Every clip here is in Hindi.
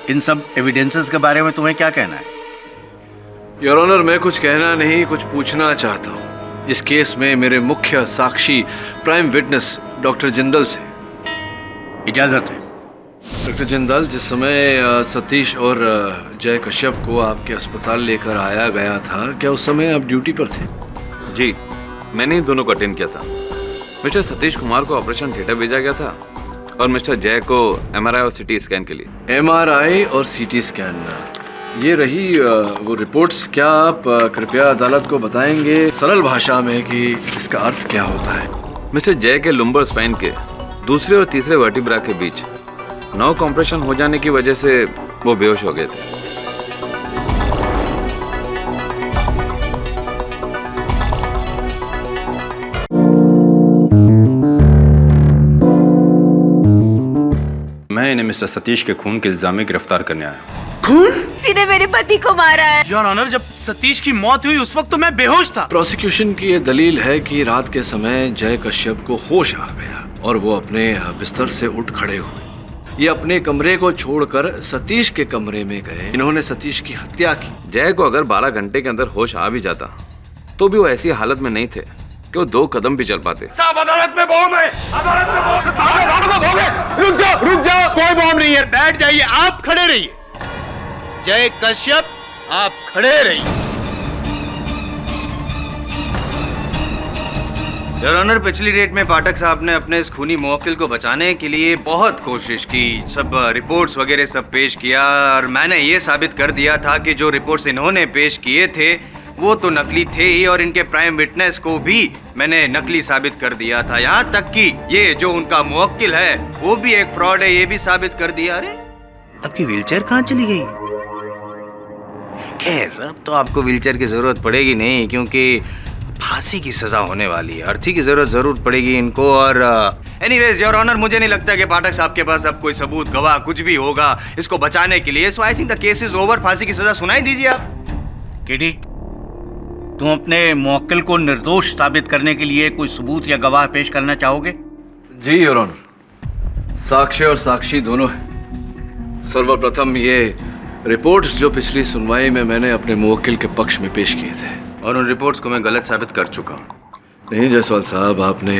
इन सब एविडेंसेस के बारे में तुम्हें क्या कहना है? योर ऑनर, मैं कुछ कहना नहीं, कुछ पूछना चाहता हूँ। इस केस में मेरे मुख्य साक्षी प्राइम विटनेस डॉक्टर जिंदल से इजाजत है। डॉक्टर जिंदल, जिस समय सतीश और जय कश्यप को आपके अस्पताल लेकर आया गया था, क्या उस समय आप ड्यूटी पर थे? जी, मैंने ही दोनों को अटेंड किया था। मिस्टर सतीश कुमार को ऑपरेशन थिएटर भेजा गया था और मिस्टर जय को MRI और CT स्कैन के लिए। MRI और CT स्कैन, ये रही वो रिपोर्ट्स। क्या आप कृपया अदालत को बताएंगे सरल भाषा में कि इसका अर्थ क्या होता है? मिस्टर जय के लुम्बर स्पाइन के दूसरे और तीसरे वर्टिब्रा के बीच नर्व कॉम्प्रेशन हो जाने की वजह से वो बेहोश हो गए थे। मैं इन्हें मिस्टर सतीश के खून के इल्जाम में गिरफ्तार करने आया हूँ। खून? किसी ने मेरे पति को मारा है। योर ऑनर, जब सतीश की मौत हुई उस वक्त तो मैं बेहोश था। प्रोसिक्यूशन की ये दलील है कि रात के समय जय कश्यप को होश आ गया और वो अपने बिस्तर से उठ खड़े हुए। ये अपने कमरे को छोड़कर सतीश के कमरे में गए। इन्होंने सतीश की हत्या की। जय को अगर 12 घंटे के अंदर होश आ भी जाता तो भी वो ऐसी हालत में नहीं थे कि वो 2 कदम भी चल पाते। साहब, अदालत में बॉम्ब है। अदालत में बॉम्ब है। रुक जाओ, कोई बॉम्ब नहीं है। बैठ जाइए, आप खड़े रहिए। जय कश्यप, आप खड़े रहिए। योर ऑनर, पिछली डेट में पाठक साहब ने अपने इस खूनी मुवक्किल को बचाने के लिए बहुत कोशिश की, सब रिपोर्ट्स वगैरह सब पेश किया और मैंने ये साबित कर दिया था कि जो रिपोर्ट्स इन्होंने पेश किए थे वो तो नकली थे ही और इनके प्राइम विटनेस को भी मैंने नकली साबित कर दिया था। यहाँ तक कि ये जो उनका मुवक्किल है वो भी एक फ्रॉड है, ये भी साबित कर दिया। अरे, आपकी व्हीलचेयर कहाँ चली गई? खैर, अब तो आपको व्हीलचेयर की जरूरत पड़ेगी नहीं, क्योंकि फांसी की सजा होने वाली है। अर्थी की जरूरत जरूर पड़ेगी इनको। और एनीवेज योर ऑनर, मुझे नहीं लगता कि पाठक साहब के पास अब कोई सबूत, गवाह कुछ भी होगा इसको बचाने के लिए। So I think the case is over. फांसी की सजा सुनाई दीजिए आप। किडी, तुम अपने मुवक्किल को निर्दोष साबित करने के लिए कोई सबूत या गवाह पेश करना चाहोगे? जी योर ऑनर, साक्ष्य और साक्षी दोनों हैं। सर्वप्रथम ये रिपोर्ट्स जो पिछली सुनवाई में मैंने अपने मुवक्किल के पक्ष में पेश किए थे, और उन रिपोर्ट्स को मैं गलत साबित कर चुका हूँ। नहीं जायसवाल साहब, आपने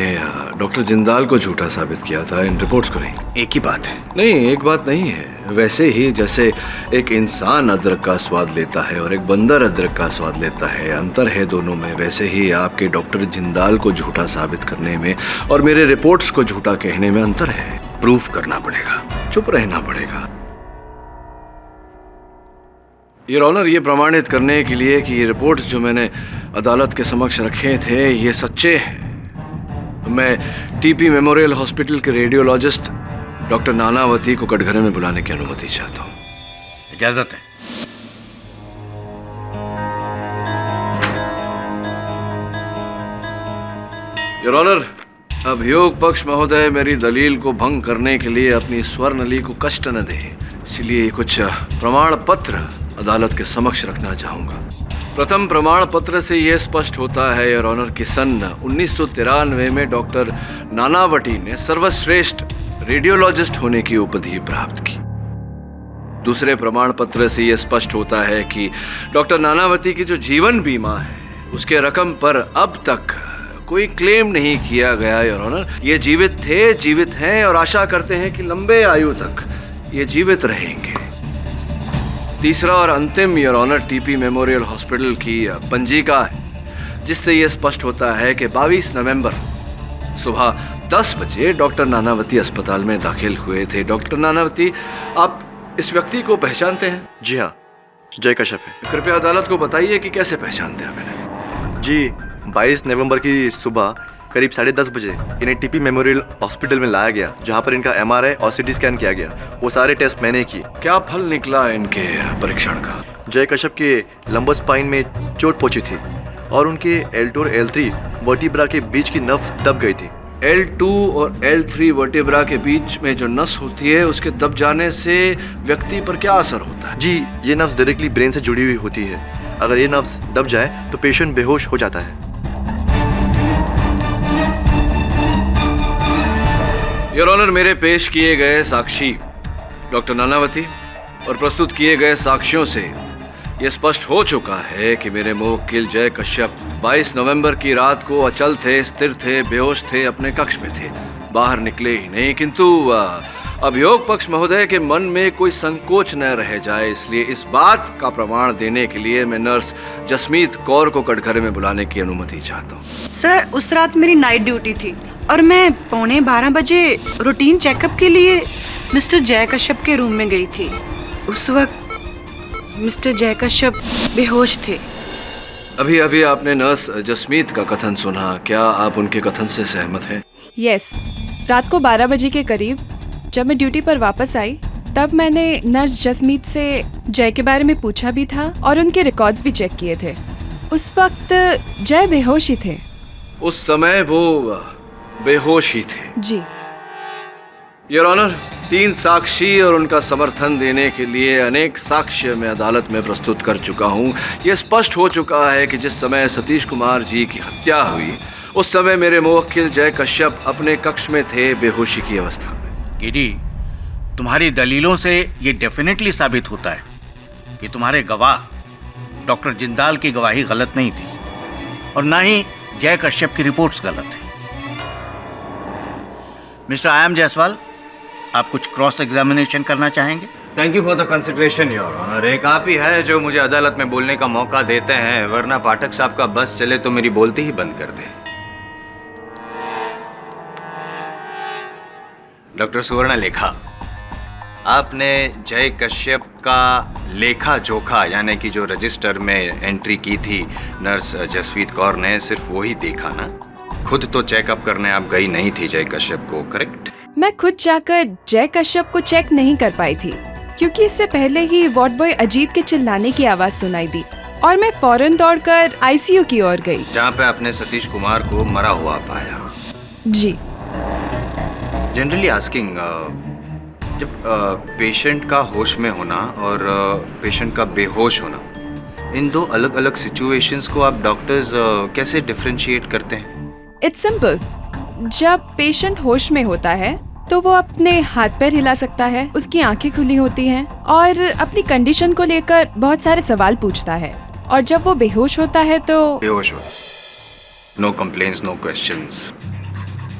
डॉक्टर जिंदाल को झूठा साबित किया था, इन रिपोर्ट्स को नहीं। एक ही बात है। नहीं, एक बात नहीं है। वैसे ही जैसे एक इंसान अदरक का स्वाद लेता है और एक बंदर अदरक का स्वाद लेता है, अंतर है दोनों में, वैसे ही आपके डॉक्टर जिंदाल को झूठा साबित करने में और मेरे रिपोर्ट्स को झूठा कहने में अंतर है। प्रूफ करना पड़ेगा। चुप रहना पड़ेगा। योर ऑनर, ये प्रमाणित करने के लिए कि ये रिपोर्ट्स जो मैंने अदालत के समक्ष रखे थे ये सच्चे हैं, मैं टीपी मेमोरियल हॉस्पिटल के रेडियोलॉजिस्ट डॉक्टर नानावती को कटघरे में बुलाने की अनुमति चाहता हूँ। इजाजत है। योर ऑनर, अभियोग पक्ष महोदय मेरी दलील को भंग करने के लिए अपनी स्वर नली को कष्ट न दे, इसलिए कुछ प्रमाण पत्र अदालत के समक्ष रखना चाहूंगा। प्रथम प्रमाण पत्र से यह स्पष्ट होता है योर ऑनर कि सन 1993 में डॉक्टर नानावटी ने सर्वश्रेष्ठ रेडियोलॉजिस्ट होने की उपाधि प्राप्त की। दूसरे प्रमाण पत्र से यह स्पष्ट होता है कि डॉक्टर नानावती की जो जीवन बीमा है उसके रकम पर अब तक कोई क्लेम नहीं किया गया योर ऑनर। ये जीवित थे, जीवित हैं और आशा करते हैं कि लंबे आयु तक ये जीवित रहेंगे। तीसरा और अंतिम your honour TP memorial hospital की पंजिका है, जिससे यह स्पष्ट होता है कि 22 नवंबर सुबह 10 बजे डॉक्टर नानावती अस्पताल में दाखिल हुए थे। डॉक्टर नानावती, आप इस व्यक्ति को पहचानते हैं? जी हाँ, जय कश्यप है। कृपया अदालत को बताइए कि कैसे पहचानते हैं मैंने? जी, 22 नवंबर की सुबह करीब 10:30 बजे इन्हें टीपी मेमोरियल हॉस्पिटल में लाया गया, जहां पर इनका MRI और CT स्कैन किया गया। वो सारे टेस्ट मैंने किए। क्या फल निकला इनके परीक्षण का? जय कश्यप के लंबर स्पाइन में चोट पहुंची थी और उनके L2 और L3 वर्टिब्रा के बीच की नस दब गई थी। L2 और L3 वर्टिब्रा के बीच में जो नस होती है उसके दब जाने से व्यक्ति पर क्या असर होता है? जी, ये नर्व्स डायरेक्टली ब्रेन से जुड़ी हुई होती है। अगर ये नर्व्स दब जाए तो पेशेंट बेहोश हो जाता है। योर ऑनर, मेरे पेश किए गए साक्षी डॉक्टर नानावती, और प्रस्तुत किए गए साक्ष्यों से यह स्पष्ट हो चुका है कि मेरे मुवक्किल जय कश्यप 22 नवंबर की रात को अचल थे, स्थिर थे, बेहोश थे, अपने कक्ष में थे, बाहर निकले ही नहीं। किंतु अभियोग पक्ष महोदय के मन में कोई संकोच न रह जाए, इसलिए इस बात का प्रमाण देने के लिए मैं नर्स जसमीत कौर को कटघरे में बुलाने की अनुमति चाहता हूँ। सर, उस रात मेरी नाइट ड्यूटी थी और मैं 11:15 बजे रूटीन चेकअप के लिए मिस्टर जय कश्यप के रूम में गई थी। उस वक्त मिस्टर जय कश्यप बेहोश थे। अभी अभी आपने नर्स जसमीत का कथन सुना, क्या आप उनके कथन से सहमत हैं? यस, रात को 12 बजे के करीब जब मैं ड्यूटी पर वापस आई तब मैंने नर्स जसमीत से जय के बारे में पूछा भी था और उनके रिकॉर्ड्स भी चेक किए थे। उस वक्त जय बेहोश ही थे। उस समय वो बेहोश ही थे? जी योर ऑनर, 3 साक्षी और उनका समर्थन देने के लिए अनेक साक्ष्य मैं अदालत में प्रस्तुत कर चुका हूँ। ये स्पष्ट हो चुका है कि जिस समय सतीश कुमार जी की हत्या हुई उस समय मेरे मुवक्किल जय कश्यप अपने कक्ष में थे, बेहोशी की अवस्था में। गिरी, तुम्हारी दलीलों से ये डेफिनेटली साबित होता है कि तुम्हारे गवाह डॉक्टर जिंदाल की गवाही गलत नहीं थी और ना ही जय कश्यप की रिपोर्ट्स गलत थी। मिस्टर आयाम जायसवाल, आप कुछ क्रॉस एग्जामिनेशन करना चाहेंगे? Thank you for the consideration your honour. एक आप ही है जो मुझे अदालत में बोलने का मौका देते हैं, वरना पाठक साहब का बस चले तो मेरी बोलती ही बंद कर दे। डॉक्टर सुवर्ण लेखा, आपने जय कश्यप का लेखा जोखा यानी कि जो रजिस्टर में एंट्री की थी नर्स जसमीत कौर ने, सिर्फ वही देखा ना? खुद तो चेकअप करने आप गई नहीं थी जय कश्यप को, करेक्ट? मैं खुद जाकर जय कश्यप को चेक नहीं कर पाई थी क्योंकि इससे पहले ही वार्ड बॉय अजीत के चिल्लाने की आवाज सुनाई दी और मैं फौरन दौड़कर आईसीयू की ओर गई, जहाँ पे आपने सतीश कुमार को मरा हुआ पाया। जी। जनरली आस्किंग, जब पेशेंट का होश में होना और पेशेंट का बेहोश होना, इन दो अलग अलग सिचुएशंस को आप डॉक्टर्स कैसे डिफरेंशिएट करते हैं? It's simple. जब पेशेंट होश में होता है तो वो अपने हाथ पैर हिला सकता है, उसकी आंखें खुली होती हैं और अपनी कंडीशन को लेकर बहुत सारे सवाल पूछता है, और जब वो बेहोश होता है तो बेहोश हो, नो कंप्लेंट्स, नो क्वेश्चंस।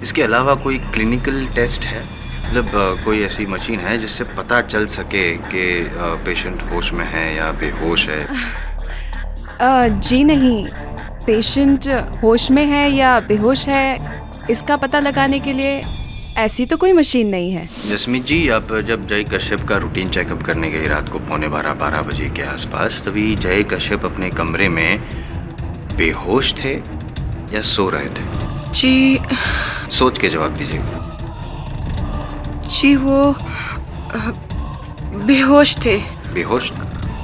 इसके अलावा कोई क्लिनिकल टेस्ट है, मतलब कोई ऐसी मशीन है जिससे पता चल सके कि पेशेंट होश में है या बेहोश है? जी नहीं, पेशेंट होश में है या बेहोश है इसका पता लगाने के लिए ऐसी तो कोई मशीन नहीं है। जसमीत जी, आप जब जय कश्यप का रूटीन चेकअप करने गई रात को 11:15 बजे के आसपास, तभी जय कश्यप अपने कमरे में बेहोश थे या सो रहे थे? जी, सोच के जवाब दीजिएगा। जी वो बेहोश थे। बेहोश?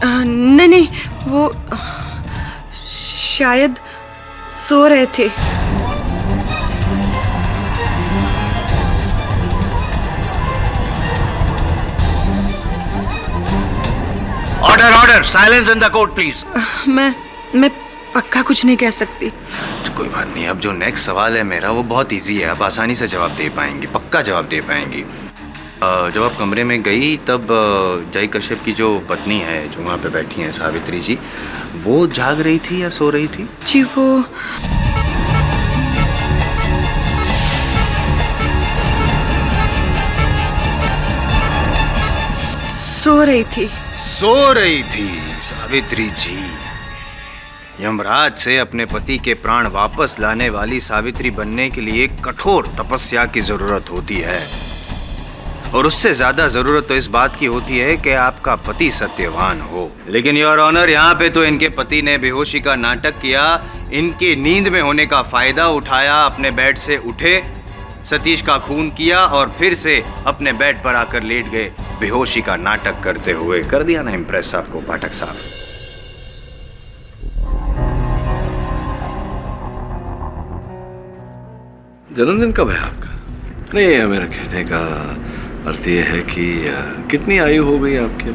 नहीं, वो शायद सो रहे थे। Order, silence in the court please. मैं पक्का कुछ नहीं कह सकती। तो कोई बात नहीं, अब जो नेक्स्ट सवाल है मेरा वो बहुत इजी है, आप आसानी से जवाब दे पाएंगी, पक्का जवाब दे पाएंगी। जब आप कमरे में गई तब जय कश्यप की जो पत्नी है जो वहाँ पे बैठी हैं, सावित्री जी, वो जाग रही थी या सो रही थी? जी वो सो रही थी। सो रही थी सावित्री जी। यमराज से अपने पति के प्राण वापस लाने वाली सावित्री बनने के लिए कठोर तपस्या की जरूरत होती है, और उससे ज्यादा जरूरत तो इस बात की होती है कि आपका पति सत्यवान हो। लेकिन योर ऑनर, यहाँ पे तो इनके पति ने बेहोशी का नाटक किया, इनके नींद में होने का फायदा उठाया, अपने बेड से उठे, सतीश का खून किया और फिर से अपने बेड पर आकर लेट गए, बेहोशी का नाटक करते हुए। कर दिया ना इम्प्रेस आपको पाठक साहब? जन्मदिन कब है आपका? नहीं, मेरा कहने का अर्थ ये है कि कितनी आयु हो गई आपकी?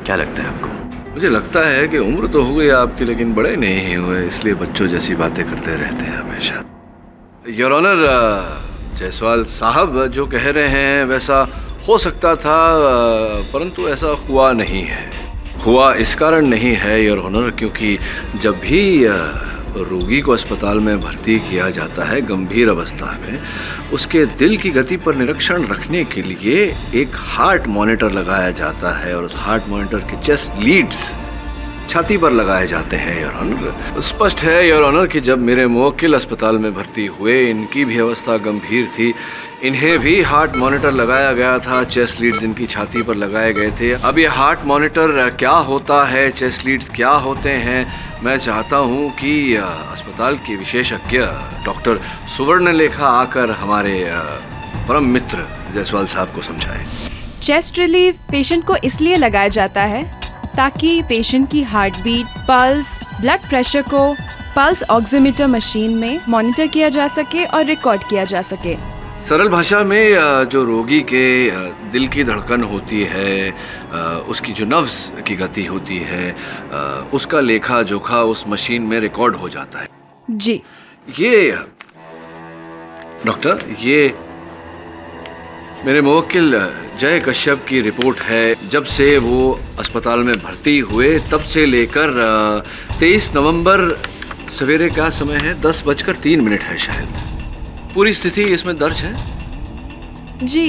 क्या लगता है आपको? मुझे लगता है कि उम्र तो हो गई आपकी, लेकिन बड़े नहीं हुए, इसलिए बच्चों जैसी बातें करते रहते हैं हमेशा। योर ऑनर, जायसवाल साहब जो कह रहे हैं वैसा हो सकता था, परंतु ऐसा हुआ नहीं है। हुआ इस कारण नहीं है योर ऑनर, क्योंकि जब भी रोगी को अस्पताल में भर्ती किया जाता है गंभीर अवस्था में, उसके दिल की गति पर निरीक्षण रखने के लिए एक हार्ट मॉनिटर लगाया जाता है और उस हार्ट मॉनिटर के चेस्ट लीड्स छाती पर लगाए जाते हैं योर ऑनर। स्पष्ट है योर ऑनर कि जब मेरे मुवक्किल अस्पताल में भर्ती हुए, इनकी भी अवस्था गंभीर थी, इन्हें भी हार्ट मॉनिटर लगाया गया था, चेस्ट लीड्स इनकी छाती पर लगाए गए थे। अब ये हार्ट मॉनिटर क्या होता है, चेस्ट लीड्स क्या होते हैं, मैं चाहता हूं कि अस्पताल के विशेषज्ञ डॉक्टर सुवर्णलेखा आकर हमारे परम मित्र जायसवाल साहब को समझाएं। चेस्ट रिलीफ पेशेंट को इसलिए लगाया जाता है ताकि पेशेंट की heart beat, pulse, blood pressure को पल्स ऑक्सीमीटर मशीन में मॉनिटर किया जा सके और रिकॉर्ड किया जा सके। सरल भाषा में जो रोगी के दिल की धड़कन होती है, उसकी जो नर्व्स की गति होती है, उसका लेखा जोखा उस मशीन में रिकॉर्ड हो जाता है। जी। ये डॉक्टर, ये मेरे मुवक्किल जय कश्यप की रिपोर्ट है। जब से वो अस्पताल में भर्ती हुए तब से लेकर 23 नवंबर सवेरे का समय है, 10:03 है शायद। पूरी स्थिति इसमें दर्ज है। जी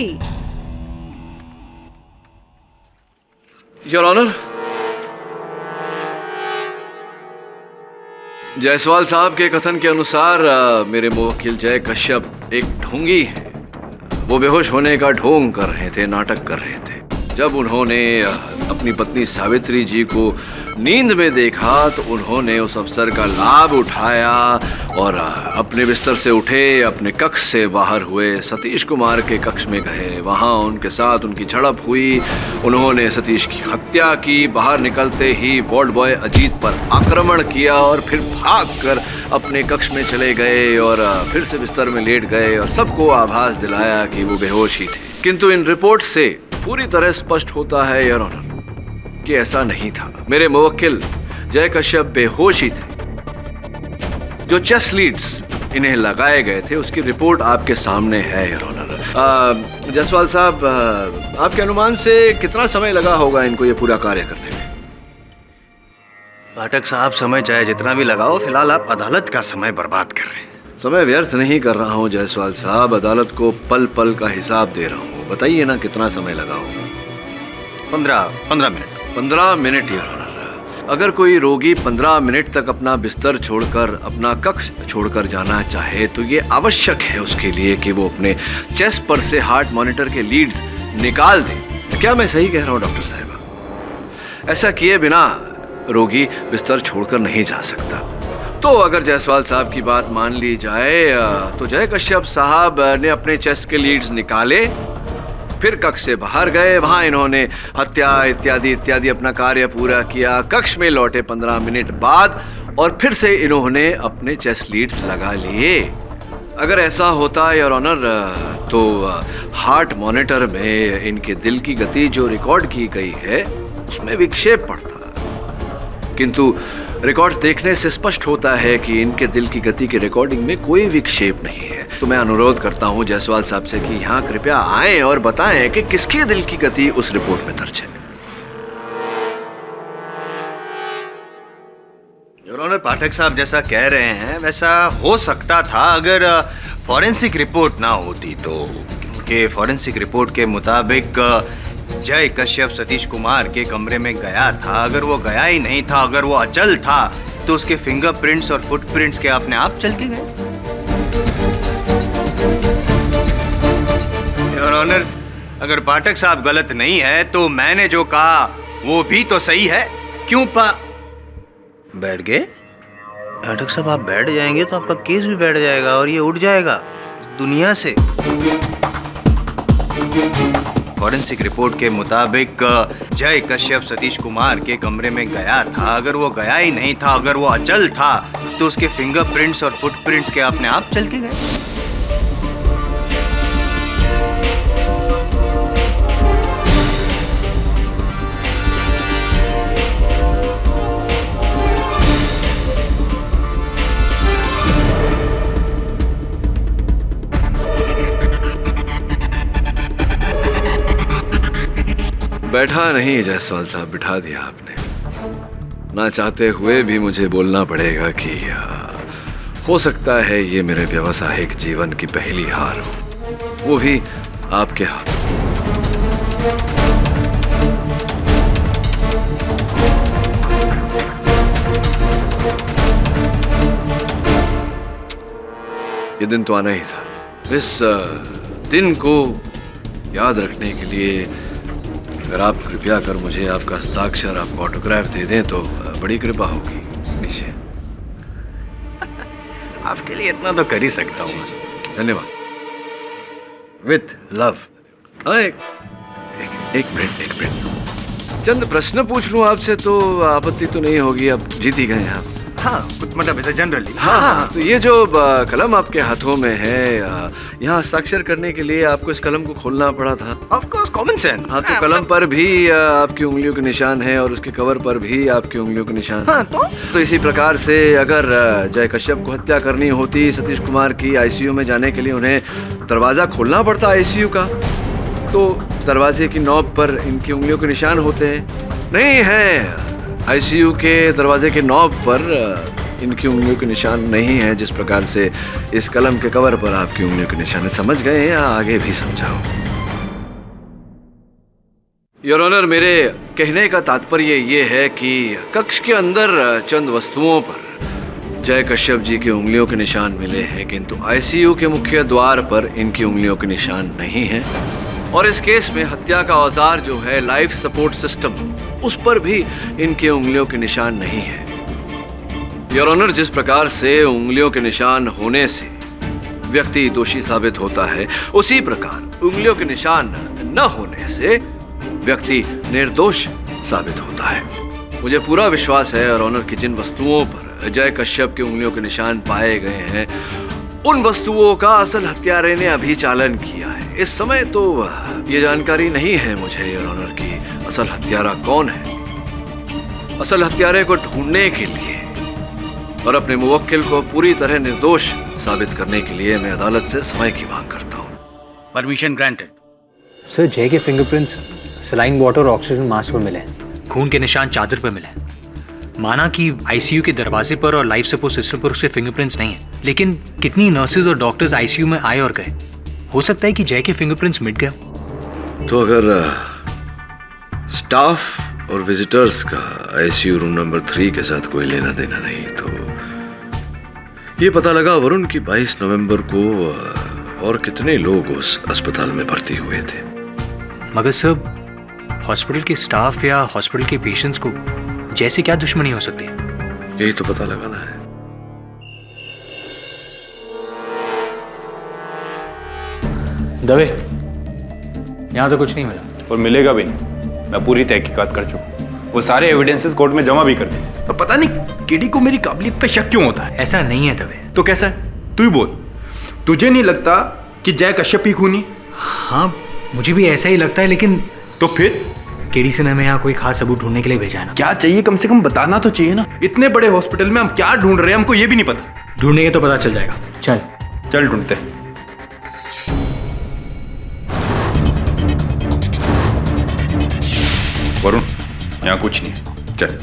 योर ऑनर, जायसवाल साहब के कथन के अनुसार मेरे मुवक्किल जय कश्यप एक ढोंगी है। वो बेहोश होने का ढोंग कर रहे थे, नाटक कर रहे थे। जब उन्होंने अपनी पत्नी सावित्री जी को नींद में देखा तो उन्होंने उस अवसर का लाभ उठाया और अपने बिस्तर से उठे, अपने कक्ष से बाहर हुए, सतीश कुमार के कक्ष में गए। वहाँ उनके साथ उनकी झड़प हुई, उन्होंने सतीश की हत्या की। बाहर निकलते ही वार्ड बॉय अजीत पर आक्रमण किया और फिर भागकर अपने कक्ष में चले गए और फिर से बिस्तर में लेट गए और सबको आभास दिलाया कि वो बेहोश ही थे। किंतु इन रिपोर्ट से पूरी तरह स्पष्ट होता है योर ऑनर कि ऐसा नहीं था। मेरे मुवक्किल जय कश्यप बेहोश ही थे। जो चेस्ट लीड्स इन्हें लगाए गए थे उसकी रिपोर्ट आपके सामने है योर ऑनर। जायसवाल साहब, आपके अनुमान से कितना समय लगा होगा इनको ये पूरा कार्य करने में? पाठक साहब, समय चाहे जितना भी लगाओ, फिलहाल आप अदालत का समय बर्बाद कर रहे हैं। समय व्यर्थ नहीं कर रहा हूँ जायसवाल साहब, अदालत को पल पल का हिसाब दे रहा हूँ। बताइए ना कितना समय लगा होगा? 15 मिनट। 15 minute your honour. अगर कोई रोगी 15 मिनट तक अपना बिस्तर छोड़कर, अपना कक्ष छोड़कर जाना चाहे तो ये आवश्यक है उसके लिए कि वो अपने चेस्ट पर से हार्ट मॉनिटर के लीड्स निकाल दे। क्या मैं सही कह रहा हूँ डॉक्टर साहब? ऐसा किए बिना रोगी बिस्तर छोड़कर नहीं जा सकता। तो अगर जायसवाल साहब की बात मान ली जाए तो जय कश्यप साहब ने अपने चेस्ट के लीड्स निकाले, फिर कक्ष से बाहर गए, वहां इन्होंने हत्या इत्यादि इत्यादि अपना कार्य पूरा किया। कक्ष में लौटे 15 मिनट बाद और फिर से इन्होंने अपने चेस्ट लीड्स लगा लिए। अगर ऐसा होता योर ऑनर तो हार्ट मॉनिटर में इनके दिल की गति जो रिकॉर्ड की गई है उसमें विक्षेप पड़ता, किंतु रिकॉर्ड देखने से स्पष्ट होता है कि इनके दिल की गति की रिकॉर्डिंग में कोई विक्षेप नहीं है। तो मैं अनुरोध करता हूं जायसवाल साहब से कि यहाँ कृपया आएं और बताएं कि किसके दिल की गति उस रिपोर्ट में दर्ज है। योर ऑनर, पाठक साहब जैसा कह रहे हैं वैसा हो सकता था अगर फॉरेंसिक रिपोर्ट ना होती तो। क्योंकि फॉरेंसिक रिपोर्ट के मुताबिक जय कश्यप सतीश कुमार के कमरे में गया था। अगर वो गया ही नहीं था, अगर वो अचल था, तो उसके फिंगरप्रिंट्स और फुटप्रिंट्स के अपने आप चल के गए। योर ऑनर, अगर पाठक साहब गलत नहीं है तो मैंने जो कहा वो भी तो सही है। क्यों बैठ गए? पाठक साहब, आप बैठ जाएंगे तो आपका केस भी बैठ जाएगा और ये उठ जाएगा दुनिया से। फॉरेंसिक रिपोर्ट के मुताबिक जय कश्यप सतीश कुमार के कमरे में गया था। अगर वो गया ही नहीं था, अगर वो अचल था, तो उसके फिंगरप्रिंट्स और फुटप्रिंट्स के अपने आप चल के गए। बैठा नहीं जायसवाल साहब, बिठा दिया आपने। ना चाहते हुए भी मुझे बोलना पड़ेगा कि हो सकता है ये मेरे व्यावसायिक जीवन की पहली हार हो, वो भी आपके हाथ। ये दिन तो आना ही था। इस दिन को याद रखने के लिए अगर आप कृपया कर मुझे आपका हस्ताक्षर, आपका ऑटोग्राफ दे दें तो बड़ी कृपा होगी। निश्चय। आपके लिए इतना तो कर ही सकता हूँ। धन्यवाद। With love. एक मिनट। चंद प्रश्न पूछ लूं आपसे तो आपत्ति तो नहीं होगी? आप जीत ही गए आप। हाँ, कुछ मतलब ऐसे जनरली। हाँ, तो ये जो कलम आपके हाथों में है, यहाँ हस्ताक्षर करने के लिए आपको इस कलम को खोलना पड़ा था? Of course, common sense. हाँ, तो कलम पर भी आपकी उंगलियों के निशान है और उसके कवर पर भी आपकी उंगलियों के निशान है। हाँ, तो इसी प्रकार से अगर जय कश्यप को हत्या करनी होती सतीश कुमार की, आईसीयू में जाने के लिए उन्हें दरवाजा खोलना पड़ता आईसीयू का, तो दरवाजे की नॉब पर इनकी उंगलियों के निशान होते हैं। नहीं है, आईसीयू के दरवाजे के नॉब पर इनकी उंगलियों के निशान नहीं है, जिस प्रकार से इस कलम के कवर पर आपकी उंगलियों के निशान है। समझ गए या आगे भी समझाओ? योर ऑनर, मेरे कहने का तात्पर्य ये है कि कक्ष के अंदर चंद वस्तुओं पर जय कश्यप जी की उंगलियों के निशान मिले हैं, किंतु आईसीयू के मुख्य द्वार पर इनकी उंगलियों के निशान नहीं है। और इस केस में हत्या का औजार जो है लाइफ सपोर्ट सिस्टम, उस पर भी इनके उंगलियों के निशान नहीं है। योर ऑनर, जिस प्रकार से उंगलियों के निशान होने से व्यक्ति दोषी साबित होता है, उसी प्रकार उंगलियों के निशान न होने से व्यक्ति निर्दोष साबित होता है। मुझे पूरा विश्वास है योर ऑनर कि जिन वस्तुओं पर जय कश्यप की उंगलियों के निशान पाए गए हैं, उन वस्तुओं का असल हत्यारे ने अभी चालन किया है। इस समय तो ये जानकारी नहीं है मुझे योर ऑनर की असल हत्यारा कौन है। असल हत्यारे को ढूंढने के लिए और अपने मुवक्किल को पूरी तरह निर्दोष साबित करने के लिए मैं अदालत से समय की मांग करता हूँ। Permission granted. सर, जय के फिंगरप्रिंट्स सलाइन वाटर और ऑक्सीजन मास्क पर मिले, खून के निशान चादर पर मिले। माना कि आईसीयू के दरवाजे पर और लाइफ सपोर्ट सिस्टम पर उसके फिंगरप्रिंट्स नहीं है, लेकिन कितनी नर्सेज और डॉक्टर्स आईसीयू में आए और गए, हो सकता है कि जय के फिंगरप्रिंट्स मिट गए। तो अगर स्टाफ और विजिटर्स का आईसीयू रूम नंबर 3 के साथ कोई लेना देना नहीं, तो ये पता लगा वरुण की 22 नवंबर को और कितने लोग उस अस्पताल में भर्ती हुए थे। मगर सर, हॉस्पिटल के स्टाफ या हॉस्पिटल के पेशेंट्स को जैसे क्या दुश्मनी हो सकती है? यही तो पता लगाना है। दवे, यहाँ तो कुछ नहीं मिला और मिलेगा भी नहीं। मैं पूरी तहकीकात कर चुका, वो सारे एविडेंसेस कोर्ट में जमा भी कर दिए। तो पता नहीं केडी को मेरी काबिलियत पे शक क्यों होता है। ऐसा नहीं है दवे। तो कैसा है? तू ही बोल। तुझे नहीं लगता कि जय कश्यप ही खूनी? हाँ, मुझे भी ऐसा ही लगता है, लेकिन तो फिर केडी से ने हमें यहाँ कोई खास सबूत ढूंढने के लिए भेजा है ना। क्या चाहिए? कम से कम बताना तो चाहिए ना। इतने बड़े हॉस्पिटल में हम क्या ढूंढ रहे हैं, हमको ये भी नहीं पता। ढूंढेंगे तो पता चल जाएगा। चल ढूंढते हैं। वरुण, यहाँ कुछ नहीं, चल।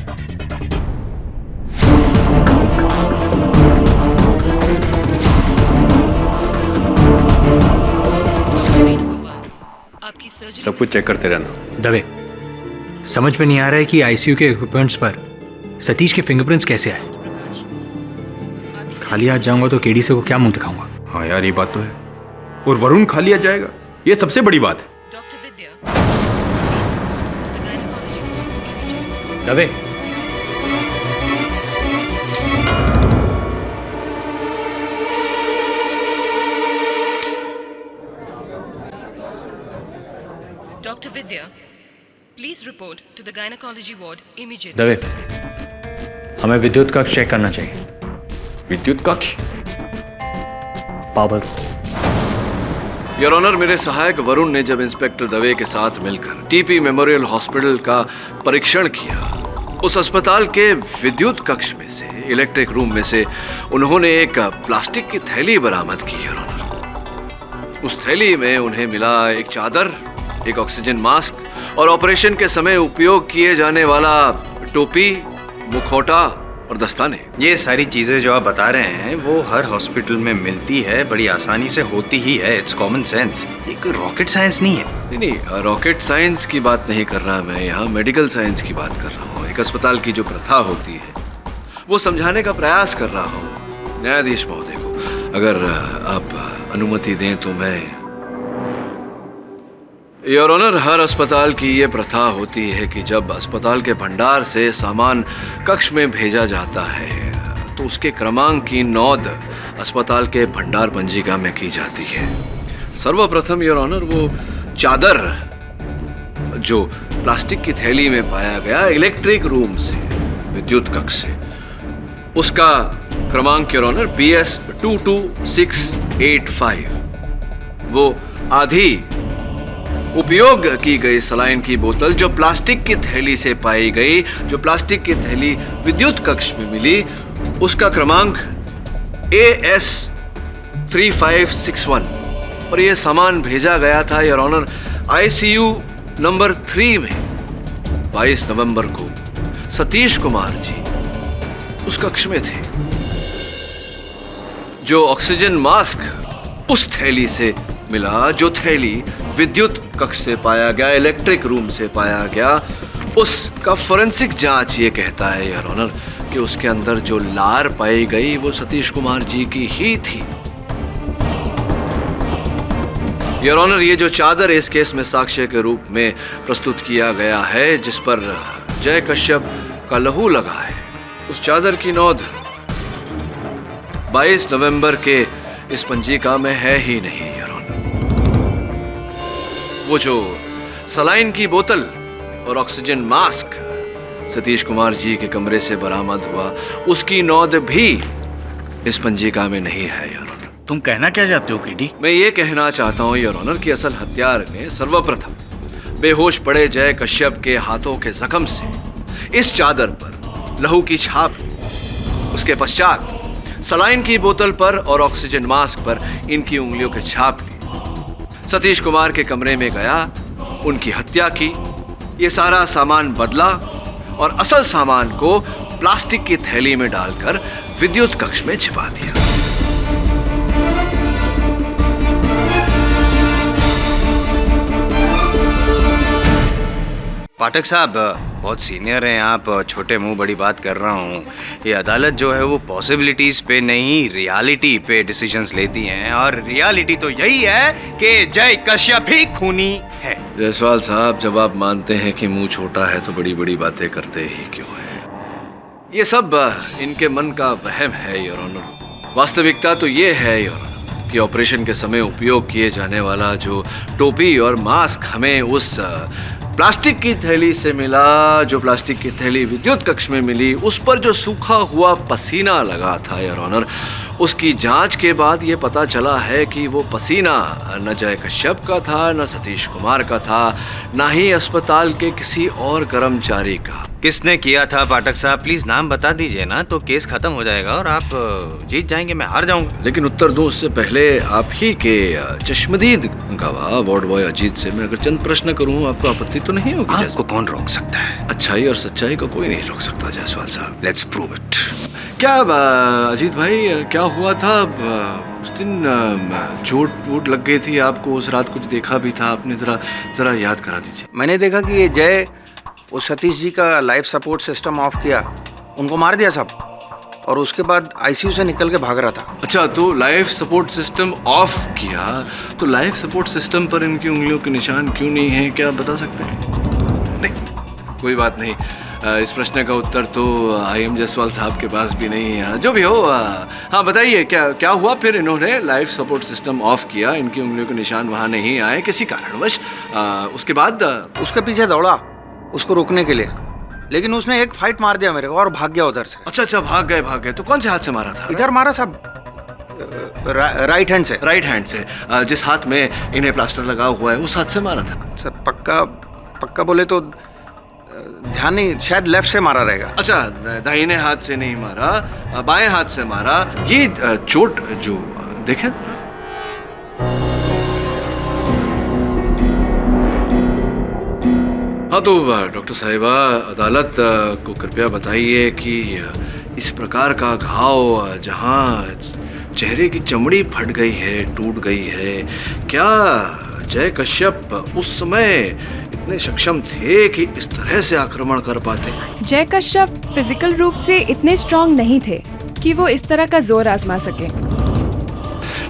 सब कुछ चेक करते रहना। दवे, समझ में नहीं आ रहा है कि आईसीयू के इक्विपमेंट्स पर सतीश के फिंगरप्रिंट्स कैसे आए। खाली हाथ जाऊंगा तो केडी से को क्या मुंह दिखाऊंगा? हाँ यार, ये बात तो है। और वरुण खा लिया जाएगा, ये सबसे बड़ी बात है। Dave, Dr. Vidya, please report to the gynecology ward immediately. Dave, हमें विद्युत कक्ष चेक करना चाहिए। विद्युत कक्ष? पावर। योर ऑनर, मेरे सहायक वरुण ने जब इंस्पेक्टर दवे के साथ मिलकर टीपी मेमोरियल हॉस्पिटल का परीक्षण किया, उस अस्पताल के विद्युत कक्ष में से, इलेक्ट्रिक रूम में से, उन्होंने एक प्लास्टिक की थैली बरामद की। योर ऑनर, उस थैली में उन्हें मिला एक चादर, एक ऑक्सीजन मास्क और ऑपरेशन के समय उपयोग किए जाने वाला टोपी, मुखौटा और दस्ताने। ये सारी चीजें जो आप बता रहे हैं वो हर हॉस्पिटल में मिलती है, बड़ी आसानी से होती ही है। इट्स कॉमन सेंस, ये कोई रॉकेट साइंस नहीं है। नहीं, रॉकेट साइंस की बात नहीं कर रहा मैं, यहाँ मेडिकल साइंस की बात कर रहा हूँ। एक अस्पताल की जो प्रथा होती है वो समझाने का प्रयास कर रहा हूँ न्यायाधीश महोदय को। अगर आप अनुमति दें तो मैं। योर ऑनर, हर अस्पताल की ये प्रथा होती है कि जब अस्पताल के भंडार से सामान कक्ष में भेजा जाता है तो उसके क्रमांक की नोंद अस्पताल के भंडार पंजिका में की जाती है। सर्वप्रथम योर ऑनर, वो चादर जो प्लास्टिक की थैली में पाया गया इलेक्ट्रिक रूम से, विद्युत कक्ष से, उसका क्रमांक योर ऑनर BS 22685। वो आधी उपयोग की गई सलाइन की बोतल जो प्लास्टिक की थैली से पाई गई, जो प्लास्टिक की थैली विद्युत कक्ष में मिली, उसका क्रमांक AS 3561। और यह सामान भेजा गया था योर ऑनर ICU नंबर 3 में 22 नवंबर को। सतीश कुमार जी उस कक्ष में थे। जो ऑक्सीजन मास्क उस थैली से मिला, जो थैली विद्युत कक्ष से पाया गया, इलेक्ट्रिक रूम से पाया गया, उसका फोरेंसिक जांच ये कहता है योर ऑनर कि उसके अंदर जो लार पाई गई वो सतीश कुमार जी की ही थी। योर ऑनर, ये जो चादर इस केस में साक्ष्य के रूप में प्रस्तुत किया गया है, जिस पर जय कश्यप का लहू लगा है, उस चादर की नोंद 22 नवंबर के इस पंजिका में है ही नहीं योर ऑनर। वो जो सलाइन की बोतल और ऑक्सीजन मास्क सतीश कुमार जी के कमरे से बरामद हुआ, उसकी नोंद भी इस पंजिका में नहीं है योर ऑनर। तुम कहना क्या चाहते हो केडी? मैं ये कहना चाहता हूँ योर ऑनर कि असल हत्यार ने सर्वप्रथम बेहोश पड़े जय कश्यप के हाथों के जख्म से इस चादर पर लहू की छाप ली। उसके पश्चात सलाइन की बोतल पर और ऑक्सीजन मास्क पर इनकी उंगलियों के छाप ली। सतीश कुमार के कमरे में गया, उनकी हत्या की, ये सारा सामान बदला और असल सामान को प्लास्टिक की थैली में डालकर विद्युत कक्ष में छिपा दिया। पाठक साहब, बहुत सीनियर हैं आप, छोटे मुंह बड़ी बात कर रहा हूँ। ये अदालत जो है वो पॉसिबिलिटीज पे नहीं रियलिटी पे डिसीजंस लेती हैं, और रियलिटी तो यही है कि जय कश्यप ही खूनी है। जायसवाल साहब, जब आप मानते हैं कि मुंह छोटा है तो बड़ी बड़ी बातें करते ही क्यों हैं? ये सब इनके मन का वहम है योर ऑनर। वास्तविकता तो ये है योर ऑनर कि ऑपरेशन के समय उपयोग किए जाने वाला जो टोपी और मास्क हमें उस प्लास्टिक की थैली से मिला, जो प्लास्टिक की थैली विद्युत कक्ष में मिली, उस पर जो सूखा हुआ पसीना लगा था योर ऑनर, उसकी जांच के बाद ये पता चला है कि वो पसीना न जय कश्यप का था, न सतीश कुमार का था, न ही अस्पताल के किसी और कर्मचारी का। किसने किया था पाठक साहब? प्लीज नाम बता दीजिए ना, तो केस खत्म हो जाएगा और आप जीत जाएंगे, मैं हार जाऊंगा। लेकिन उत्तर दूं उससे पहले आप ही के चश्मदीद गवाह वार्ड बॉय अजीत से मैं अगर चंद प्रश्न करूं, आपको आपत्ति तो नहीं होगी? आपको कौन रोक सकता है? अच्छाई और सच्चाई को कोई नहीं रोक सकता जायसवाल साहब। Let's prove it. क्या अजीत भाई, क्या हुआ था उस दिन? चोट वोट लग गई थी आपको, उस रात कुछ देखा भी था आपने? जरा याद करा दीजिए। मैंने देखा कि ये जय उस सतीश जी का लाइफ सपोर्ट सिस्टम ऑफ किया, उनको मार दिया सब, और उसके बाद ICU से निकल के भाग रहा था। अच्छा, तो लाइफ सपोर्ट सिस्टम ऑफ किया, तो लाइफ सपोर्ट सिस्टम पर इनकी उंगलियों के निशान क्यों नहीं है, क्या बता सकते हैं? नहीं, कोई बात नहीं। इस प्रश्न का उत्तर तो IM जायसवाल साहब के पास भी नहीं है। जो भी हो, हाँ बताइए, क्या हुआ फिर? इन्होंने लाइफ सपोर्ट सिस्टम ऑफ किया, इनकी उंगलियों के निशान वहाँ नहीं आए किसी कारणवश। उसके बाद उसके पीछे दौड़ा उसको रोकने के लिए, लेकिन उसने एक फाइट मार दिया मेरे को और भाग गया उधर से। अच्छा, भाग गए। तो कौन से हाथ से मारा था? इधर मारा साहब, राइट हैंड से। राइट हैंड से? जिस हाथ में इन्हें प्लास्टर लगा हुआ है उस हाथ से मारा था? सर पक्का बोले तो ध्यान नहीं, शायद लेफ्ट से मारा रहेगा। अच्छा, दाहिने हाथ से नहीं मारा, बाएं हाथ से मारा। ये चोट जो देखे, हाँ तो डॉक्टर साहिबा, अदालत को कृपया बताइए कि इस प्रकार का घाव जहाँ चेहरे की चमड़ी फट गई है, टूट गई है, क्या जय कश्यप उस समय इतने सक्षम थे कि इस तरह से आक्रमण कर पाते? जय कश्यप फिजिकल रूप से इतने स्ट्रांग नहीं थे कि वो इस तरह का जोर आजमा सके।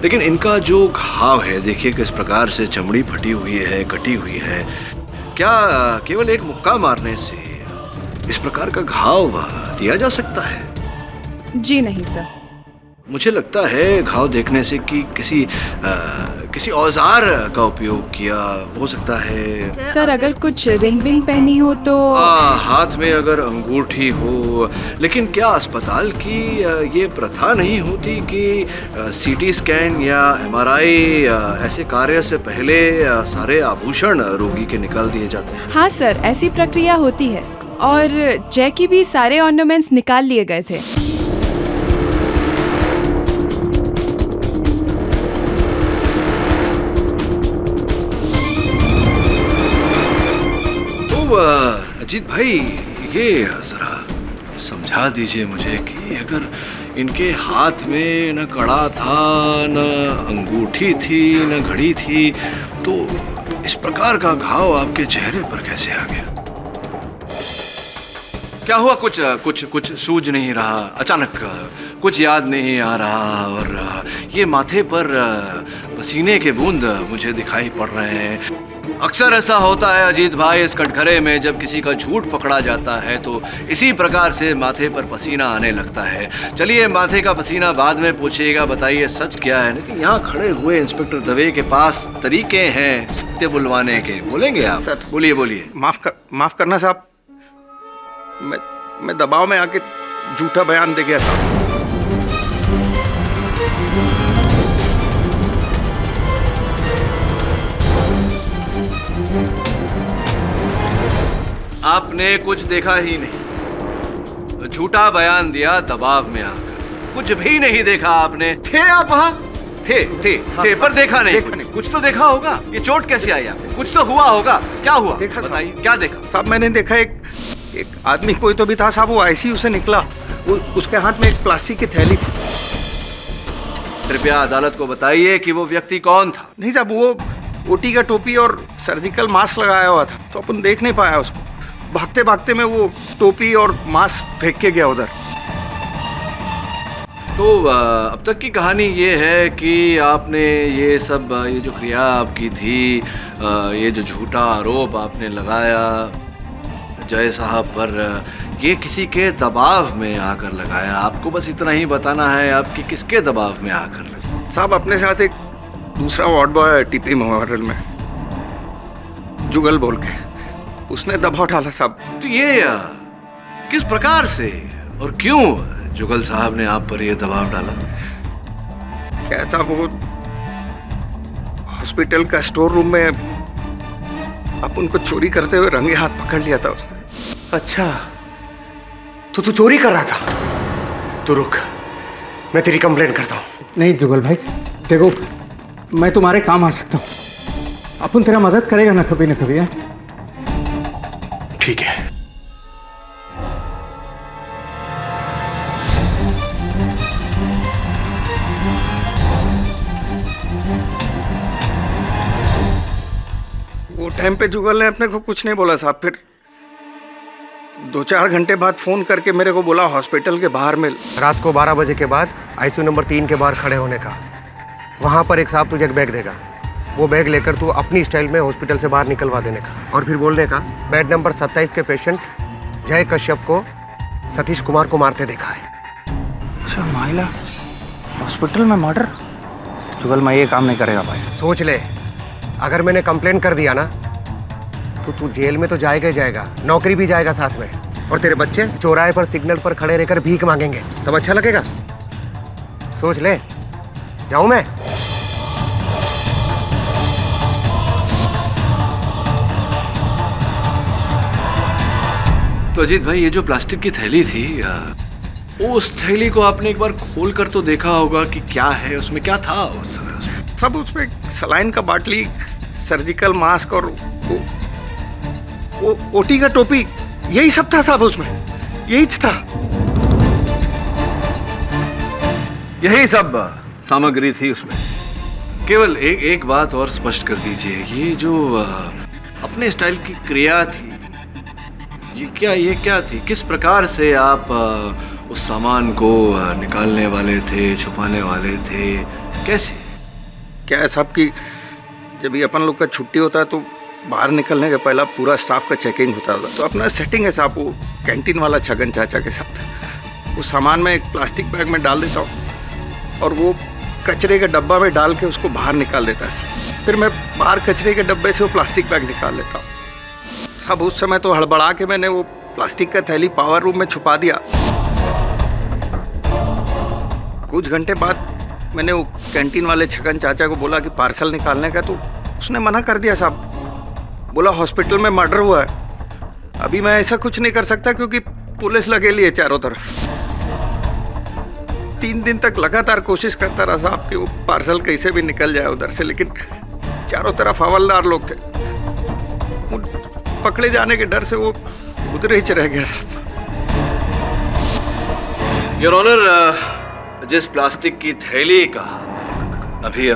लेकिन इनका जो घाव है, देखिए किस प्रकार से चमड़ी फटी हुई है, कटी हुई है। क्या केवल एक मुक्का मारने से इस प्रकार का घाव दिया जा सकता है? जी नहीं सर। मुझे लगता है घाव देखने से कि किसी औजार का उपयोग किया हो सकता है। सर अगर कुछ रिंग विंग पहनी हो तो हाथ में अगर अंगूठी हो। लेकिन क्या अस्पताल की ये प्रथा नहीं होती कि सीटी स्कैन या एमआरआई ऐसे कार्य से पहले सारे आभूषण रोगी के निकाल दिए जाते हैं? हाँ सर, ऐसी प्रक्रिया होती है और जय की भी सारे ऑर्नामेंट्स निकाल लिए गए थे। अजीत भाई, ये जरा समझा दीजिए मुझे कि अगर इनके हाथ में न कड़ा था, न अंगूठी थी, न घड़ी थी, तो इस प्रकार का घाव आपके चेहरे पर कैसे आ गया? क्या हुआ? कुछ सूझ नहीं रहा, अचानक कुछ याद नहीं आ रहा और ये माथे पर पसीने के बूंद मुझे दिखाई पड़ रहे हैं। अक्सर ऐसा होता है अजीत भाई इस कटघरे में, जब किसी का झूठ पकड़ा जाता है तो इसी प्रकार से माथे पर पसीना आने लगता है। चलिए माथे का पसीना बाद में पूछिएगा, बताइए सच क्या है। लेकिन यहाँ खड़े हुए इंस्पेक्टर दवे के पास तरीके हैं सत्य बुलवाने के। बोलेंगे आप? सर बोलिए। माफ करना साहब, मैं दबाव में आके झूठा बयान दे गया साहब। आपने कुछ देखा ही नहीं, झूठा बयान दिया दबाव में आकर। कुछ भी नहीं देखा आपने। थे आप वहाँ? थे पर देखा नहीं। कुछ तो देखा होगा। ये चोट कैसे आई आपको? कुछ तो हुआ होगा। क्या हुआ? देखा, बताइए क्या देखा? साहब मैंने देखा एक आदमी कोई तो भी था साहब, वो आईसीयू से निकला, उसके हाथ में एक प्लास्टिक की थैली थी। कृपया अदालत को बताइए कि वो व्यक्ति कौन था। नहीं साहब, वो ओटी का टोपी और सर्जिकल मास्क लगाया हुआ था, तो अपन देख नहीं पाया उसको। भागते भागते में वो टोपी और मास्क फेंक के गया उधर। तो अब तक की कहानी ये है कि आपने ये जो क्रिया आपकी थी, ये जो झूठा आरोप आपने लगाया जय साहब पर, ये किसी के दबाव में आकर लगाया। आपको बस इतना ही बताना है आपकी किसके दबाव में आकर लगा। साहब अपने साथ एक दूसरा वार्ड बॉय टीपी मेमोरियल में, जुगल बोल के, उसने दबाव डाला साहब। तो ये किस प्रकार से और क्यों जुगल साहब ने आप पर ये दबाव डाला? क्या साहब, वो हॉस्पिटल का स्टोर रूम में अपन को चोरी करते हुए रंगे हाथ पकड़ लिया था उसने। अच्छा, तो तू चोरी कर रहा था? तो रुक, मैं तेरी कंप्लेंट करता हूँ। नहीं जुगल भाई, देखो मैं तुम्हारे काम आ सकता हूँ, अपन तेरा मदद करेगा ना कभी है? ठीक है। वो टाइम पे जुगल ने अपने को कुछ नहीं बोला साहब। फिर 2-4 घंटे बाद फोन करके मेरे को बोला हॉस्पिटल के बाहर में। रात को 12 बजे के बाद आईसीयू नंबर 3 के बाहर खड़े होने का। वहां पर एक साहब तुझे एक बैग देगा, वो बैग लेकर तू अपनी स्टाइल में हॉस्पिटल से बाहर निकलवा देने का, और फिर बोलने का बेड नंबर 27 के पेशेंट जय कश्यप को सतीश कुमार को मारते देखा है। अच्छा, महिला हॉस्पिटल में मर्डर? जुगल मैं ये काम नहीं करेगा भाई। सोच ले, अगर मैंने कंप्लेन कर दिया ना तो तू जेल में तो जाएगा ही जाएगा, नौकरी भी जाएगा साथ में, और तेरे बच्चे चौराहे पर सिग्नल पर खड़े रहकर भीख मांगेंगे, तब अच्छा लगेगा? सोच ले। जाऊं मैं? तो अजीत भाई, ये जो प्लास्टिक की थैली थी, उस थैली को आपने एक बार खोल कर तो देखा होगा कि क्या है उसमें, क्या था उस सब? उसमें सलाइन का बाटली, सर्जिकल मास्क और ओटी का टोपी, यही सब था साहब उसमें, यही था। यही सब सामग्री थी उसमें। केवल एक बात और स्पष्ट कर दीजिए, ये जो अपने स्टाइल की क्रिया थी, ये क्या थी? किस प्रकार से आप उस सामान को निकालने वाले थे, छुपाने वाले थे, कैसे? क्या है साहब कि जब भी अपन लोग का छुट्टी होता है तो बाहर निकलने के पहला पूरा स्टाफ का चेकिंग होता था, तो अपना सेटिंग है साहब, वो कैंटीन वाला छगन चाचा के साथ उस सामान में एक प्लास्टिक बैग में डाल देता हूँ और वो कचरे के डब्बा में डाल के उसको बाहर निकाल देता है। फिर मैं बाहर कचरे के डब्बे से वो प्लास्टिक बैग निकाल लेता हूँ। अब उस समय तो हड़बड़ा के मैंने वो प्लास्टिक का थैली पावर रूम में छुपा दिया। कुछ घंटे बाद मैंने वो कैंटीन वाले छगन चाचा को बोला कि पार्सल निकालने का, तो उसने मना कर दिया साहब, बोला हॉस्पिटल में मर्डर हुआ है, अभी मैं ऐसा कुछ नहीं कर सकता क्योंकि पुलिस लगेली है चारों तरफ। 3 दिन तक लगातार कोशिश करता रहा साहब कि वो पार्सल कैसे भी निकल जाए उधर से, लेकिन चारों तरफ हवलदार लोग थे, पकड़े जाने के डर से वो उधर ही रह गया साहब। योर ऑनर, जिस प्लास्टिक की थैली का अभी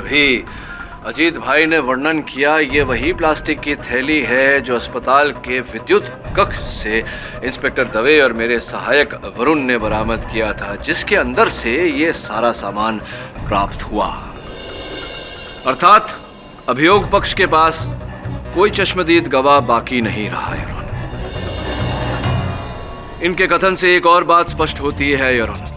अजीत भाई ने वर्णन किया, ये वही प्लास्टिक की थैली है जो अस्पताल के विद्युत कक्ष से इंस्पेक्टर दवे और मेरे सहायक वरुण ने बरामद किया था, जिसके अंदर से ये सारा सामान प्राप्त हुआ। अर्थात अभियोग पक्ष के पास कोई चश्मदीद गवाह बाकी नहीं रहा। योर ऑनर, इनके कथन से एक और बात स्पष्ट होती है योर ऑनर,